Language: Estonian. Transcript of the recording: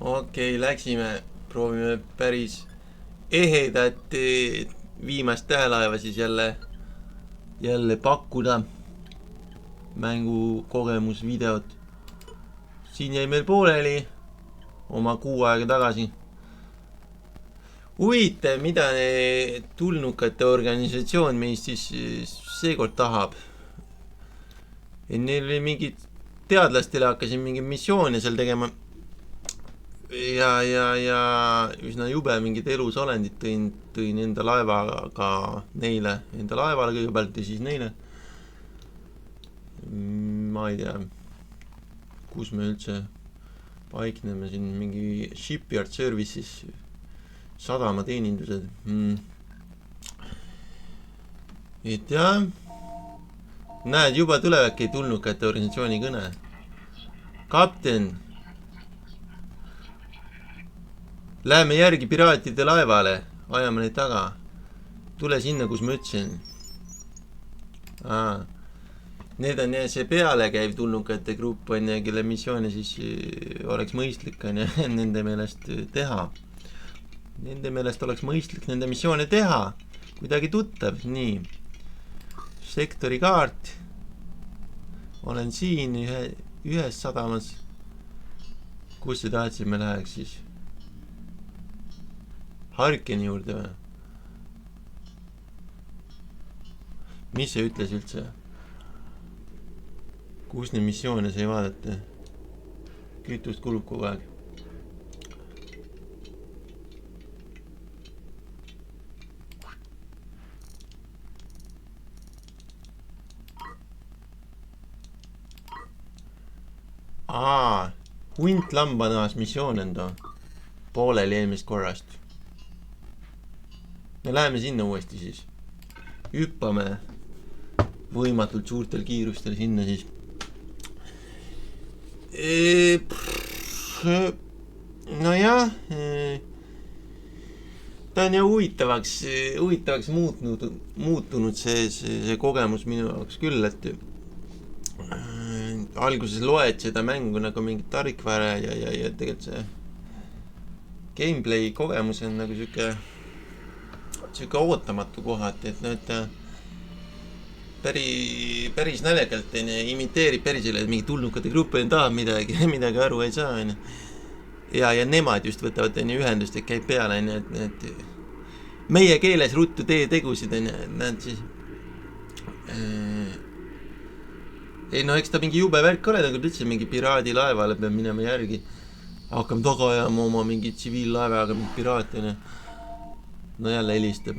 Okei, läksime, proovime päris ehedat viimast tähelaeva siis jälle pakkuda mängukogemusvideot. Siin jäi meil pooleli oma kuu aega tagasi. Huvitav, mida tulnukate organisatsioon meist siis seekord tahab. Neil oli mingid teadlastele hakkasin mingi missioone seal tegema ja üsna jube mingid elusolendid tõin enda laevaga neile, enda laevale kõigepealt ja siis neile. Ma ei tea, kus me üldse paikneme siin, mingi shipyard services, sadamateenindused. Et jah, näed, juba tuleb äkki tulnukate organisatsiooni kõne. Kapten, läheme järgi piraatide laevale, ajame neid taga. Tule sinna, kus ma ütlesin. Need on see peale käiv tulnukate grupp, kelle missioone siis oleks mõistlik nende meelest teha. Nende meelest oleks mõistlik nende missioone teha. Kuidagi tuttav, nii. Sektori kaart. Olen siin ühes sadamas. Kus sa tahtsid me läheks siis? Harkeni juurde või? Mis see ütles üldse? Kus neid missioone sai vaadata? Kütust kulub kogu aeg. Hunt lambanahas missioon on ta. Pooleli eelmist korrast. Me läheme sinna uuesti siis. Hüppame võimatult suurtel kiirustel sinna siis. No jah, ta on ja huvitavaks muutunud see kogemus minu jaoks küll, et alguses loed seda mängu nagu mingit tarkvara ja tegelikult see gameplay kogemus on nagu siuke ootamatu kohati, et päris naljakalt imiteerib pärisele, et mingi tulnukate grupp tahab midagi aru ei saa. Ja nemad just võtavad ühendust, et käib peale, et meie keeles ruttu tee tegusid, nad siis eks ta mingi jube värk ole, nagu üldse mingi piraadi laevale peab minema järgi. Hakkame taga ajama oma mingi tsiviillaevaga mingi piraat. No jälle helistab.